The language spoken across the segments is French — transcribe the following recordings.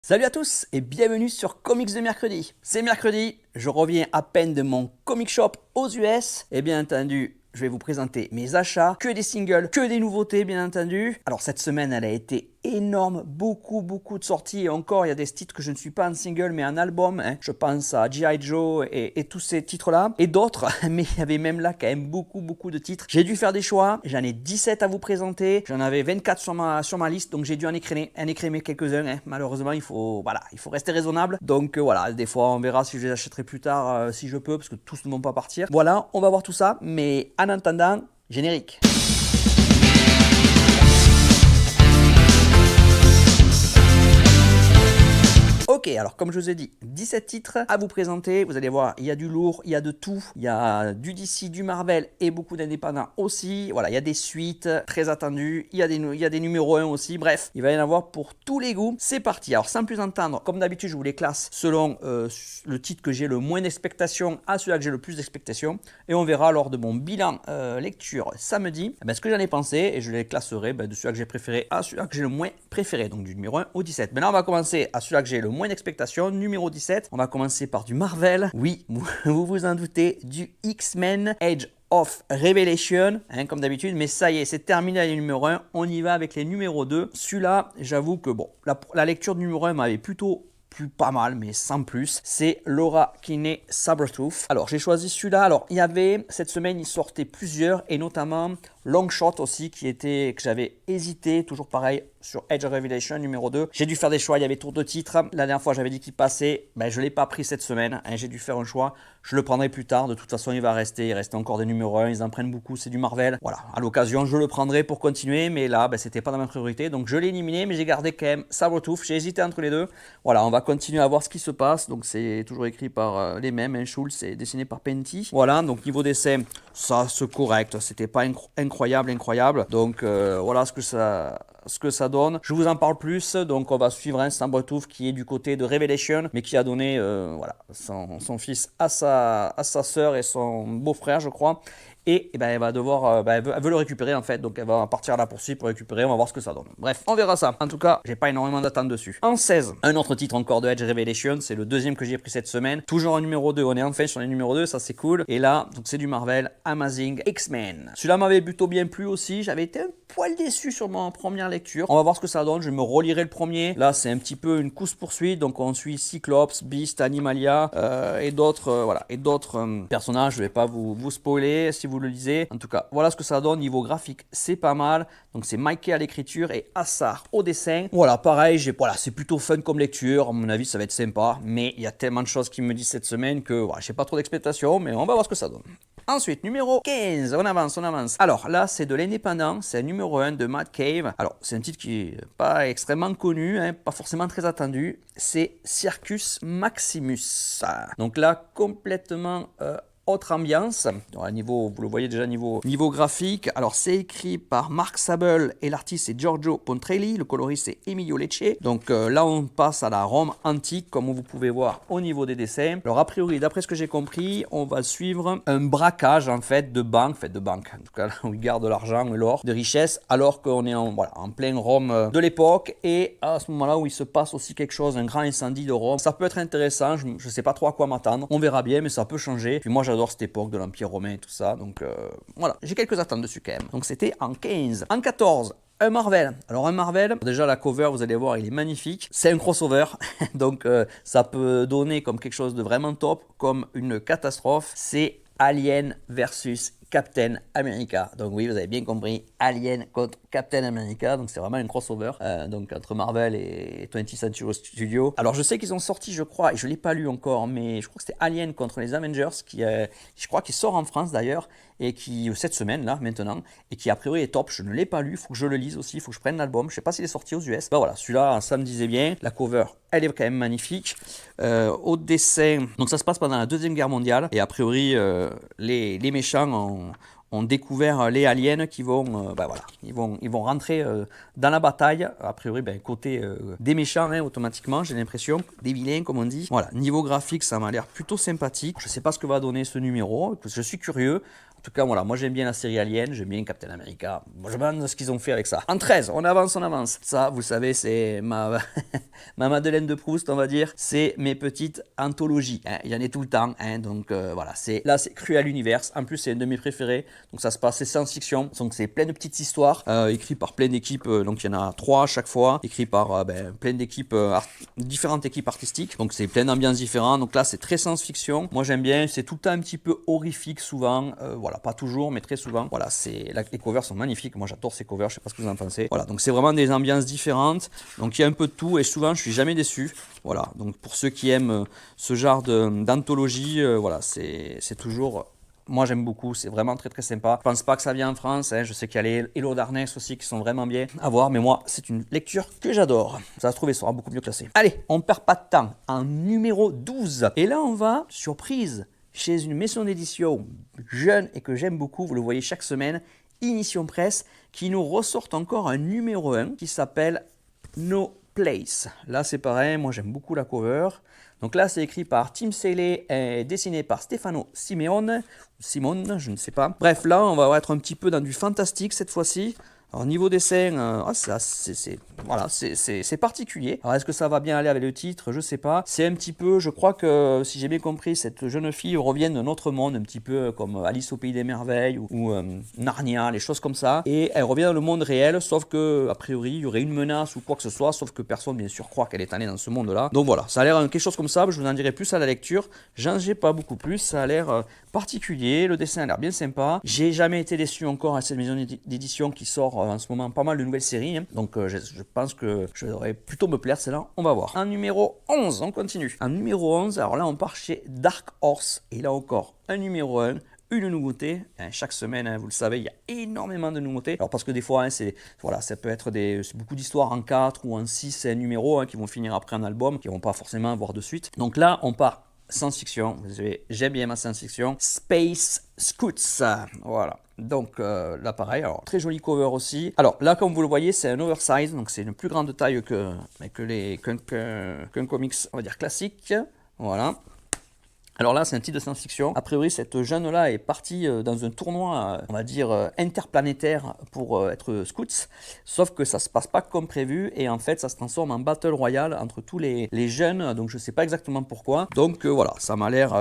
Salut à tous et bienvenue sur Comics de mercredi. C'est mercredi, je reviens à peine de mon comic shop aux US et bien entendu, je vais vous présenter mes achats, que des singles, que des nouveautés bien entendu. Alors cette semaine, elle a été énorme, beaucoup de sorties et encore il y a des titres que je ne suis pas en single mais en album. Je pense à G.I. Joe et tous ces titres-là et d'autres, mais il y avait même là quand même beaucoup de titres. J'ai dû faire des choix, j'en ai 17 à vous présenter, j'en avais 24 sur ma liste donc j'ai dû en écrémer quelques-uns. Malheureusement, il faut rester raisonnable. Donc voilà, des fois on verra si je les achèterai plus tard si je peux parce que tous ne vont pas partir. Voilà, on va voir tout ça, mais en attendant, générique. Ok, alors comme je vous ai dit, 17 titres à vous présenter. Vous allez voir, il y a du lourd, il y a de tout. Il y a du DC, du Marvel et beaucoup d'indépendants aussi. Voilà, il y a des suites très attendues. Il y a des numéros 1 aussi. Bref, il va y en avoir pour tous les goûts. C'est parti. Alors sans plus entendre, comme d'habitude, je vous les classe selon le titre que j'ai le moins d'expectations à celui-là que j'ai le plus d'expectations. Et on verra lors de mon bilan lecture samedi ce que j'en ai pensé. Et je les classerai de celui-là que j'ai préféré à celui-là que j'ai le moins préféré. Donc du numéro 1 au 17. Maintenant, on va commencer à celui-là que j'ai le moins d'expectations, numéro 17. On va commencer par du Marvel. Oui, vous vous en doutez, du X-Men Age of Revelation, comme d'habitude, mais ça y est, c'est terminé les numéros 1, on y va avec les numéros 2. Celui-là, j'avoue que bon, la lecture du numéro 1 m'avait plutôt plu pas mal, mais sans plus. C'est Laura Kinney Sabretooth. Alors, j'ai choisi celui-là. Alors, il y avait, cette semaine, il sortait plusieurs, et notamment Longshot aussi, que j'avais hésité, toujours pareil, sur Age of Revelation numéro 2. J'ai dû faire des choix, il y avait trop de titres. La dernière fois, j'avais dit qu'il passait. Je ne l'ai pas pris cette semaine. J'ai dû faire un choix. Je le prendrai plus tard. De toute façon, il reste encore des numéros 1. Ils en prennent beaucoup, c'est du Marvel. Voilà, à l'occasion, je le prendrai pour continuer. Mais là, c'était pas dans ma priorité. Donc, je l'ai éliminé, mais j'ai gardé quand même Sabretooth. J'ai hésité entre les deux. Voilà, on va continuer à voir ce qui se passe. Donc, c'est toujours écrit par les mêmes. Schultz, c'est dessiné par Penty. Voilà, donc niveau dessin, ça, c'est correct. C'était pas incroyable. Donc, voilà ce que ça donne. Je vous en parle plus, donc on va suivre un Sabretooth qui est du côté de Revelation, mais qui a donné son fils à sa sœur et son beau-frère, je crois. Et elle va devoir, elle veut le récupérer en fait, donc elle va partir à la poursuite pour récupérer, on va voir ce que ça donne. Bref, on verra ça. En tout cas, j'ai pas énormément d'attente dessus. En 16, un autre titre encore de Edge Revelation, c'est le deuxième que j'ai pris cette semaine. Toujours en numéro 2, on est enfin sur les numéro 2, ça c'est cool. Et là, donc c'est du Marvel, Amazing X-Men. Celui-là m'avait plutôt bien plu aussi, j'avais été un poil déçu sur ma première lecture. On va voir ce que ça donne, je me relirai le premier. Là, c'est un petit peu une course-poursuite, donc on suit Cyclops, Beast, Animalia et d'autres personnages. Je vais pas vous spoiler si vous le lisez. En tout cas, voilà ce que ça donne. Niveau graphique, c'est pas mal. Donc c'est Mikey à l'écriture et Assar au dessin. Voilà, pareil, c'est plutôt fun comme lecture. À mon avis, ça va être sympa. Mais il y a tellement de choses qui me disent cette semaine que j'ai pas trop d'expectations, mais on va voir ce que ça donne. Ensuite, numéro 15, on avance. Alors là, c'est de l'indépendant, c'est un numéro 1 de Matt Cave. Alors, c'est un titre qui est pas extrêmement connu, pas forcément très attendu. C'est Circus Maximus. Donc là, complètement autre ambiance, niveau, vous le voyez déjà niveau graphique. Alors c'est écrit par Mark Sable et l'artiste c'est Giorgio Pontrelli, le coloriste c'est Emilio Lecce. Donc là on passe à la Rome antique comme vous pouvez voir au niveau des dessins. Alors a priori d'après ce que j'ai compris, on va suivre un braquage en fait de banque, en tout cas là où ils gardent l'argent et l'or de richesse, alors qu'on est en plein Rome de l'époque et à ce moment là où il se passe aussi quelque chose, un grand incendie de Rome. Ça peut être intéressant, je sais pas trop à quoi m'attendre, on verra bien mais ça peut changer. Puis moi j'adore cette époque de l'Empire romain et tout ça, donc voilà, j'ai quelques attentes dessus quand même. Donc c'était en 15. En 14, un Marvel. Alors un Marvel, déjà la cover, vous allez voir, il est magnifique. C'est un crossover, donc ça peut donner comme quelque chose de vraiment top, comme une catastrophe. C'est Alien versus Captain America. Donc oui, vous avez bien compris, Alien contre Captain America. Donc c'est vraiment un crossover donc entre Marvel et 20th Century Studios. Alors je sais qu'ils ont sorti, je crois, et je ne l'ai pas lu encore, mais je crois que c'était Alien contre les Avengers, je crois qu'il sort en France d'ailleurs, et qui cette semaine là maintenant, et qui a priori est top. Je ne l'ai pas lu, il faut que je le lise aussi, il faut que je prenne l'album. Je ne sais pas s'il est sorti aux US. Voilà, celui-là, ça me disait bien. La cover, elle est quand même magnifique. Au dessin, donc ça se passe pendant la Deuxième Guerre mondiale, et a priori les méchants ont découvert les aliens qui vont, ils vont rentrer dans la bataille, a priori côté des méchants automatiquement, j'ai l'impression, des vilains comme on dit. Voilà, niveau graphique, ça m'a l'air plutôt sympathique. Je ne sais pas ce que va donner ce numéro, je suis curieux. tout cas, voilà, moi j'aime bien la série Alien, j'aime bien Captain America. Moi, je me demande ce qu'ils ont fait avec ça. En 13, on avance, on avance. Ça, vous savez, c'est ma, ma Madeleine de Proust, on va dire. C'est mes petites anthologies. Hein. Il y en a tout le temps. Hein. Donc voilà, là c'est Cruel Universe. En plus, c'est un de mes préférés. Donc ça se passe, c'est science-fiction. Donc c'est plein de petites histoires écrites par plein d'équipes. Donc il y en a 3 à chaque fois. Écrits par plein d'équipes, différentes équipes artistiques. Donc c'est plein d'ambiances différentes. Donc là, c'est très science-fiction. Moi, j'aime bien. C'est tout le temps un petit peu horrifique souvent. Voilà, pas toujours, mais très souvent. Voilà, les covers sont magnifiques. Moi, j'adore ces covers. Je sais pas ce que vous en pensez. Voilà, donc c'est vraiment des ambiances différentes. Donc il y a un peu de tout et souvent, je suis jamais déçu. Voilà, donc pour ceux qui aiment ce genre d'anthologie, voilà, c'est toujours. Moi j'aime beaucoup, c'est vraiment très très sympa. Je pense pas que ça vient en France, hein. Je sais qu'il y a les Hello Darkness aussi qui sont vraiment bien à voir, mais moi c'est une lecture que j'adore. Ça va se trouver, sera beaucoup mieux classé. Allez, on perd pas de temps, en numéro 12. Et là on va, surprise, chez une maison d'édition jeune et que j'aime beaucoup, vous le voyez chaque semaine, Ignition Presse, qui nous ressortent encore un numéro 1 qui s'appelle No Place. Là c'est pareil, moi j'aime beaucoup la cover. Donc là, c'est écrit par Tim Seeley et dessiné par Stefano Simeone, Simone, je ne sais pas. Bref, là, on va être un petit peu dans du fantastique cette fois-ci. Alors, niveau dessin, voilà, c'est particulier. Alors, est-ce que ça va bien aller avec le titre? Je sais pas. C'est un petit peu, je crois que, si j'ai bien compris, cette jeune fille revient d'un autre monde, un petit peu comme Alice au Pays des Merveilles ou Narnia, les choses comme ça. Et elle revient dans le monde réel, sauf que, a priori, il y aurait une menace ou quoi que ce soit, sauf que personne, bien sûr, croit qu'elle est allée dans ce monde-là. Donc voilà, ça a l'air quelque chose comme ça. Je vous en dirai plus à la lecture. J'en ai pas beaucoup plus. Ça a l'air particulier. Le dessin a l'air bien sympa. J'ai jamais été déçu encore à cette maison d'édition qui sort en ce moment pas mal de nouvelles séries, hein. Donc je pense que je devrais plutôt me plaire celle-là, on va voir. En numéro 11, on continue. En numéro 11, alors là on part chez Dark Horse, et là encore un numéro 1, une nouveauté. Chaque semaine, hein, vous le savez, il y a énormément de nouveautés. Alors parce que des fois, hein, voilà, ça peut être beaucoup d'histoires en 4 ou en 6 numéros, hein, qui vont finir après un album, qui vont pas forcément avoir de suite. Donc là, on part science-fiction, j'aime bien ma science-fiction, Space Scouts, voilà. Donc là pareil, alors très joli cover aussi. Alors là comme vous le voyez c'est un oversize, donc c'est une plus grande taille qu'un comics on va dire classique, voilà. Alors là, c'est un titre de science-fiction. A priori, cette jeune-là est partie dans un tournoi, on va dire, interplanétaire pour être scouts. Sauf que ça se passe pas comme prévu et en fait, ça se transforme en battle royale entre tous les jeunes. Donc, je sais pas exactement pourquoi. Donc, voilà, ça m'a l'air,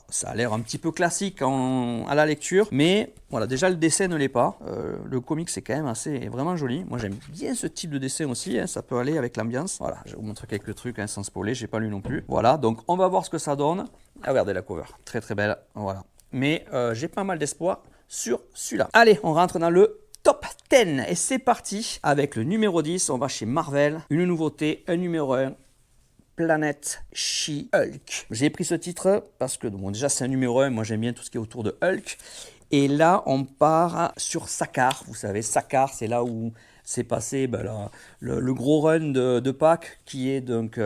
ça a l'air un petit peu classique à la lecture. Mais voilà, déjà, le dessin ne l'est pas. Le comic, c'est quand même vraiment joli. Moi, j'aime bien ce type de dessin aussi. Hein, ça peut aller avec l'ambiance. Voilà, je vais vous montrer quelques trucs, hein, sans spoiler. J'ai pas lu non plus. Voilà, donc on va voir ce que ça donne. Ah, regardez la cover, très très belle, voilà. Mais j'ai pas mal d'espoir sur celui-là. Allez, on rentre dans le top 10 et c'est parti avec le numéro 10. On va chez Marvel, une nouveauté, un numéro 1. Planète She-Hulk. J'ai pris ce titre parce que, bon, déjà c'est un numéro 1, moi j'aime bien tout ce qui est autour de Hulk. Et là, on part sur Sakaar. Vous savez, Sakaar, c'est là où s'est passé le gros run de Pâques, qui est donc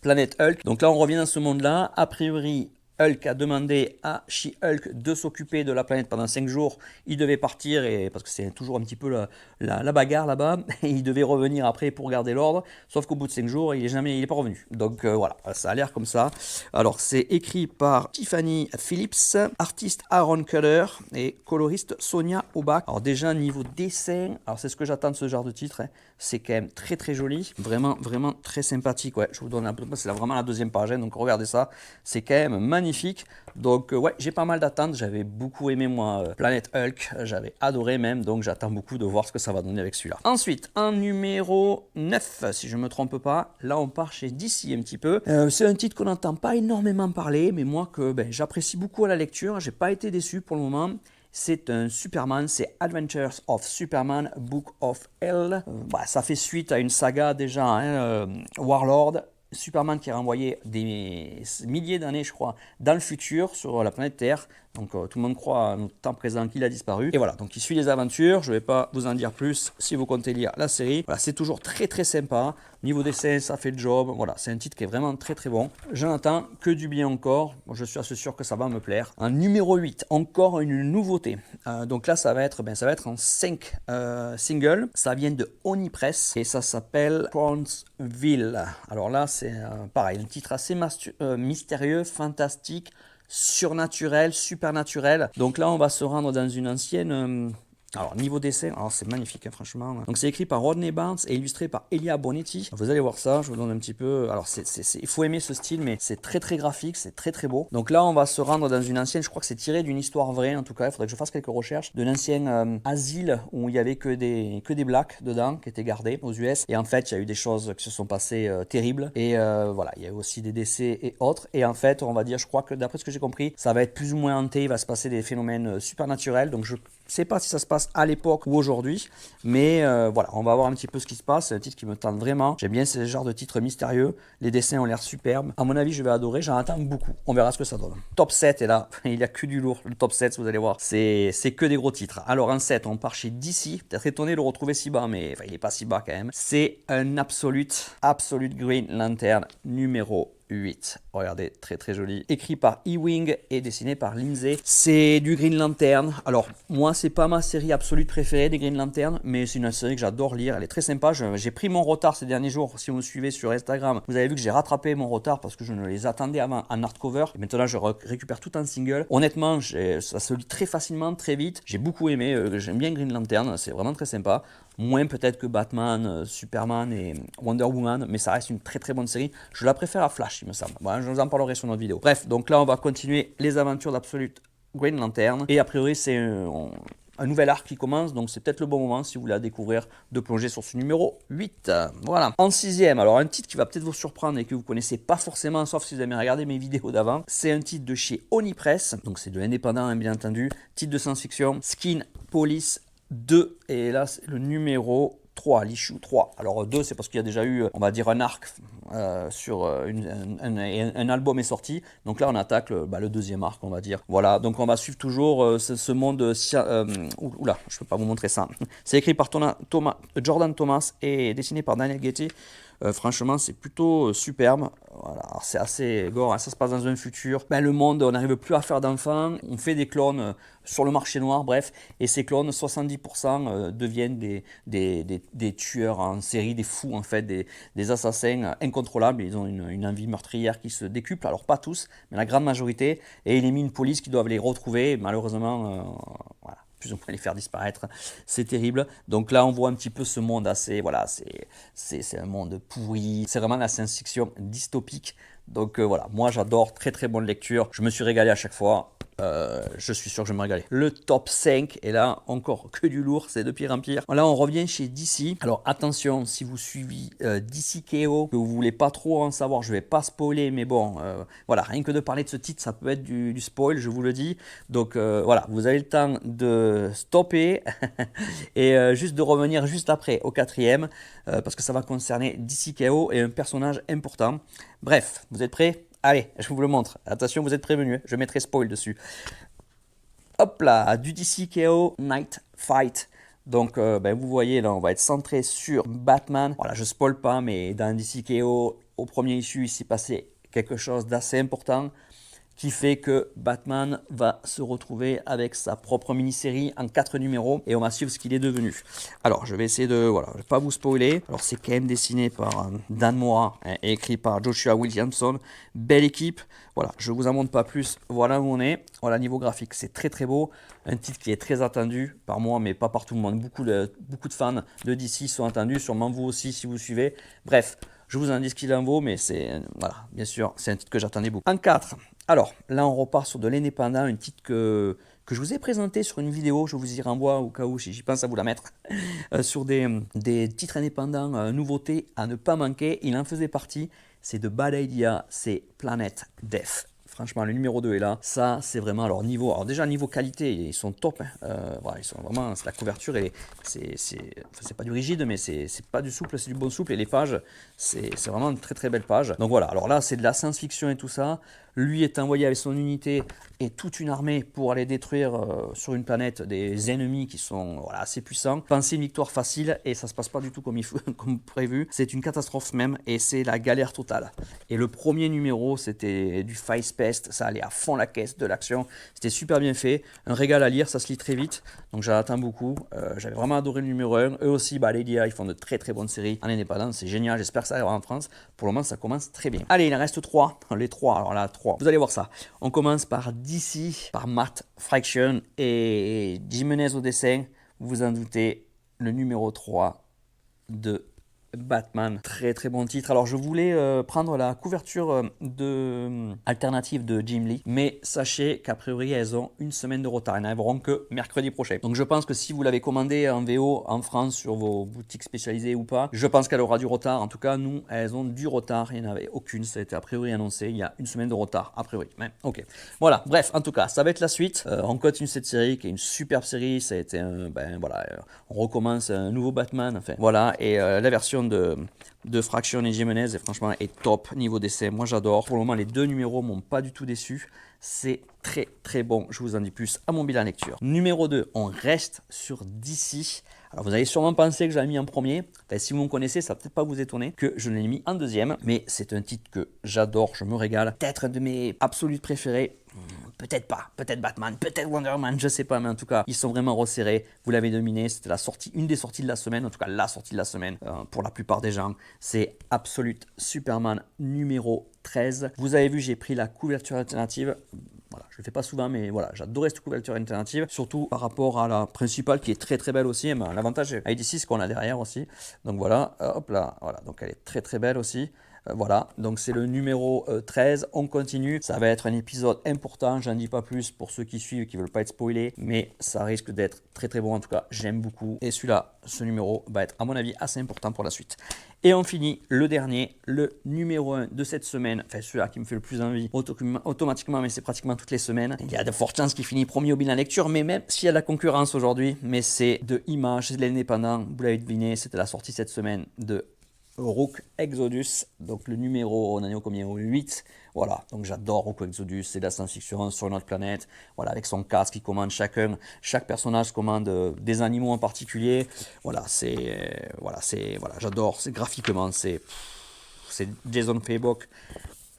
Planète Hulk. Donc là, on revient dans ce monde-là. A priori, Hulk a demandé à She-Hulk de s'occuper de la planète pendant 5 jours. Il devait partir, parce que c'est toujours un petit peu la bagarre là-bas. Et il devait revenir après pour garder l'ordre. Sauf qu'au bout de 5 jours, il est pas revenu. Donc voilà, ça a l'air comme ça. Alors c'est écrit par Tiffany Phillips, artiste Aaron Culler et coloriste Sonia Aubach. Alors déjà niveau dessin, alors c'est ce que j'attends de ce genre de titre, hein. C'est quand même très très joli, vraiment vraiment très sympathique. Ouais, je vous donne un peu, c'est vraiment la deuxième page, hein, donc regardez ça, c'est quand même magnifique. Donc ouais, j'ai pas mal d'attentes, j'avais beaucoup aimé moi Planète Hulk, j'avais adoré même, donc j'attends beaucoup de voir ce que ça va donner avec celui-là. Ensuite, en numéro 9, si je me trompe pas, là on part chez DC un petit peu. C'est un titre qu'on n'entend pas énormément parler, mais moi que j'apprécie beaucoup à la lecture, j'ai pas été déçu pour le moment. C'est un Superman, c'est Adventures of Superman, Book of Hell. Ça fait suite à une saga déjà, hein, Warlord. Superman qui est renvoyé des milliers d'années, je crois, dans le futur sur la planète Terre. Donc tout le monde croit à notre temps présent qu'il a disparu. Et voilà, donc il suit les aventures. Je ne vais pas vous en dire plus si vous comptez lire la série. Voilà, c'est toujours très très sympa. Niveau dessin, ça fait le job. Voilà, c'est un titre qui est vraiment très très bon. Je n'attends que du bien encore. Bon, je suis assez sûr que ça va me plaire. En numéro 8, encore une nouveauté. Donc là, ça va être en 5 singles. Ça vient de Oni Press et ça s'appelle Crownsville. Alors là, c'est pareil, un titre assez mystérieux, fantastique, surnaturel, supernaturel. Donc là, on va se rendre dans une ancienne... alors, niveau dessin, alors c'est magnifique, hein, franchement. Donc, c'est écrit par Rodney Barnes et illustré par Elia Bonetti. Vous allez voir ça, je vous donne un petit peu. Alors, il faut aimer ce style, mais c'est très très graphique, c'est très très beau. Donc là, on va se rendre dans une ancienne, je crois que c'est tiré d'une histoire vraie, en tout cas, il faudrait que je fasse quelques recherches, de l'ancien asile où il y avait que des blacks dedans qui étaient gardés aux US. Et en fait, il y a eu des choses qui se sont passées terribles. Et voilà, il y a eu aussi des décès et autres. Et en fait, on va dire, je crois que d'après ce que j'ai compris, ça va être plus ou moins hanté, il va se passer des phénomènes supernaturels. Donc, je sais pas si ça se passe à l'époque ou aujourd'hui, mais voilà, on va voir un petit peu ce qui se passe. C'est un titre qui me tente vraiment. J'aime bien ce genre de titres mystérieux. Les dessins ont l'air superbes. À mon avis, je vais adorer. J'en attends beaucoup. On verra ce que ça donne. Top 7 est là. Il n'y a que du lourd. Le top 7, vous allez voir, c'est que des gros titres. Alors en 7, on part chez DC. Peut-être étonné de le retrouver si bas, mais enfin, il n'est pas si bas quand même. C'est un Absolute Green Lantern numéro 8. Regardez, très très joli. Écrit par Ewing et dessiné par Lindsay. C'est du Green Lantern. Alors, moi, c'est pas ma série absolue préférée des Green Lantern, mais c'est une série que j'adore lire. Elle est très sympa. J'ai pris mon retard ces derniers jours. Si vous me suivez sur Instagram, vous avez vu que j'ai rattrapé mon retard parce que je ne les attendais avant en hardcover. Et maintenant, je récupère tout en single. Honnêtement, ça se lit très facilement, très vite. J'ai beaucoup aimé. J'aime bien Green Lantern. C'est vraiment très sympa. Moins peut-être que Batman, Superman et Wonder Woman, mais ça reste une très très bonne série. Je la préfère à Flash, il me semble. Bon, je vous en parlerai sur notre vidéo. Bref, donc là on va continuer les aventures d'Absolute Green Lantern. Et a priori c'est un nouvel arc qui commence, donc c'est peut-être le bon moment si vous voulez la découvrir de plonger sur ce numéro 8. Voilà. En 6e, alors un titre qui va peut-être vous surprendre et que vous connaissez pas forcément, sauf si vous avez regardé mes vidéos d'avant. C'est un titre de chez Oni Press, donc c'est de l'indépendant hein, bien entendu. Titre de science-fiction, Skin Police 2, et là c'est le numéro 3, l'issue 3. Alors 2 c'est parce qu'il y a déjà eu, on va dire, un arc sur un album est sorti. Donc là on attaque le deuxième arc, on va dire. Voilà, donc on va suivre toujours ce monde... oula, je peux pas vous montrer ça. C'est écrit par Jordan Thomas et dessiné par Daniel Getty. Franchement, c'est plutôt superbe. Voilà, c'est assez gore, hein, ça se passe dans un futur. Le monde, on n'arrive plus à faire d'enfants. On fait des clones sur le marché noir, bref. Et ces clones, 70% deviennent des tueurs en série, des fous en fait, des assassins incontrôlables. Ils ont une envie meurtrière qui se décuple. Alors pas tous, mais la grande majorité. Et il est mis une police qui doit les retrouver. Malheureusement, voilà. Plus ou moins les faire disparaître, c'est terrible. Donc là on voit un petit peu ce monde assez, voilà, c'est un monde pourri, c'est vraiment la science-fiction dystopique. Donc voilà, moi j'adore, très très bonne lecture, je me suis régalé à chaque fois. Je suis sûr que je vais me régaler. Le top 5, et là encore que du lourd, c'est de pire en pire. Là on revient chez DC. Alors attention, si vous suivez DC KO, que vous voulez pas trop en savoir, je vais pas spoiler, mais bon, voilà, rien que de parler de ce titre, ça peut être du spoil, je vous le dis. Donc voilà, vous avez le temps de stopper et juste de revenir juste après au 4e, parce que ça va concerner DC KO et un personnage important. Bref, vous êtes prêts ? Allez, je vous le montre. Attention, vous êtes prévenus, je mettrai spoil dessus. Hop là, du DC KO Night Fight. Donc, vous voyez, là, on va être centré sur Batman. Voilà, je spoil pas, mais dans DC KO, au premier issue, il s'est passé quelque chose d'assez important qui fait que Batman va se retrouver avec sa propre mini-série en 4 numéros et on va suivre ce qu'il est devenu. Alors, je vais essayer de, voilà, je vais pas vous spoiler. Alors, c'est quand même dessiné par Dan Mora et écrit par Joshua Williamson. Belle équipe. Voilà, je vous en montre pas plus. Voilà où on est. Voilà, niveau graphique, c'est très très beau. Un titre qui est très attendu par moi, mais pas par tout le monde. Beaucoup de fans de DC sont attendus, sûrement vous aussi si vous suivez. Bref, je vous en dis ce qu'il en vaut, mais c'est, voilà, bien sûr, c'est un titre que j'attendais beaucoup. En 4, alors là on repart sur de l'indépendant, un titre que je vous ai présenté sur une vidéo, je vous y renvoie au cas où j'y pense à vous la mettre, sur des titres indépendants, nouveautés à ne pas manquer, il en faisait partie, c'est de Bad Idea, c'est Planet Death. Franchement, le numéro 2 est là. Ça, c'est vraiment leur niveau. Alors déjà, niveau qualité, ils sont top. Hein. Voilà, ils sont vraiment... La couverture, c'est pas du rigide, mais c'est pas du souple, c'est du bon souple. Et les pages, c'est vraiment une très très belle page. Donc voilà, alors là, c'est de la science-fiction et tout ça. Lui est envoyé avec son unité et toute une armée pour aller détruire sur une planète des ennemis qui sont voilà, assez puissants. Pensez une victoire facile et ça se passe pas du tout comme prévu. C'est une catastrophe même et c'est la galère totale. Et le premier numéro, c'était du Five peste, ça allait à fond la caisse de l'action. C'était super bien fait, un régal à lire, ça se lit très vite, donc j'attends beaucoup. J'avais vraiment adoré le numéro 1. Eux aussi, Lady A, ils font de très très bonnes séries en indépendant, c'est génial, j'espère que ça arrivera en France. Pour le moment, ça commence très bien. Allez, il en reste 3, les 3, alors là, 3. Vous allez voir ça. On commence par DC, par Matt Fraction et Jimenez au dessin. Vous vous en doutez, le numéro 3 de Batman, très très bon titre. Alors je voulais prendre la couverture alternative de Jim Lee, mais sachez qu'a priori elles ont une semaine de retard, elles n'arriveront que mercredi prochain. Donc je pense que si vous l'avez commandé en VO en France sur vos boutiques spécialisées ou pas, je pense qu'elle aura du retard. En tout cas nous, elles ont du retard, il n'y en avait aucune, ça a été a priori annoncé, il y a une semaine de retard a priori. Mais, ok, voilà, bref, en tout cas ça va être la suite. On continue cette série qui est une superbe série, ça a été on recommence un nouveau Batman, enfin voilà, et la version de Fraction et Jimenez, et franchement est top niveau d'essai, moi j'adore. Pour le moment les 2 numéros m'ont pas du tout déçu, c'est très très bon, je vous en dis plus à mon bilan lecture. Numéro 2, on reste sur DC. Alors vous allez sûrement penser que je l'ai mis en premier, enfin, si vous me connaissez ça va peut-être pas vous étonner que je l'ai mis en deuxième, mais c'est un titre que j'adore, je me régale, peut-être un de mes absolus préférés. Peut-être pas, peut-être Batman, peut-être Wonder Man, je sais pas, mais en tout cas, ils sont vraiment resserrés. Vous l'avez deviné, c'était la sortie, une des sorties de la semaine, en tout cas la sortie de la semaine pour la plupart des gens. C'est Absolute Superman numéro 13. Vous avez vu, j'ai pris la couverture alternative. Voilà, je le fais pas souvent, mais voilà, j'adorais cette couverture alternative, surtout par rapport à la principale qui est très très belle aussi. L'avantage avec DC, c'est qu'on a derrière aussi. Donc voilà, hop là, voilà, donc elle est très très belle aussi. Voilà, donc c'est le numéro 13, on continue, ça va être un épisode important, j'en dis pas plus pour ceux qui suivent, qui veulent pas être spoilés, mais ça risque d'être très très bon, en tout cas j'aime beaucoup, et celui-là, ce numéro va être à mon avis assez important pour la suite. Et on finit le dernier, le numéro 1 de cette semaine, enfin celui-là qui me fait le plus envie automatiquement, mais c'est pratiquement toutes les semaines. Il y a de fortes chances qu'il finisse premier au bilan lecture, mais même s'il y a de la concurrence aujourd'hui, mais c'est de Image, c'est de l'indépendant, vous l'avez deviné, c'était la sortie cette semaine de Rook Exodus, donc le numéro, on en est au combien, au 8, voilà, donc j'adore Rook Exodus, c'est de la science-fiction sur une autre planète, voilà, avec son casque, il commande chaque personnage commande des animaux en particulier, voilà, j'adore, c'est graphiquement, c'est Jason Fabok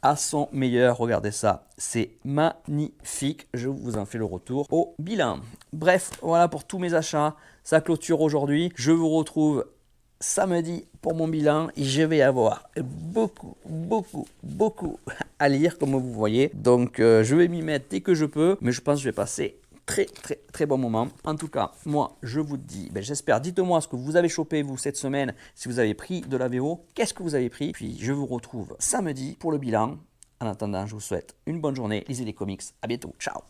à son meilleur, regardez ça, c'est magnifique, je vous en fais le retour au bilan. Bref, voilà pour tous mes achats, ça clôture aujourd'hui, je vous retrouve samedi pour mon bilan et je vais avoir beaucoup à lire comme vous voyez, donc je vais m'y mettre dès que je peux, mais je pense que je vais passer très bon moment. En tout cas, moi je vous dis, j'espère, dites-moi ce que vous avez chopé vous cette semaine, si vous avez pris de la VO, qu'est-ce que vous avez pris, puis je vous retrouve samedi pour le bilan. En attendant, je vous souhaite une bonne journée, lisez les comics, à bientôt, ciao.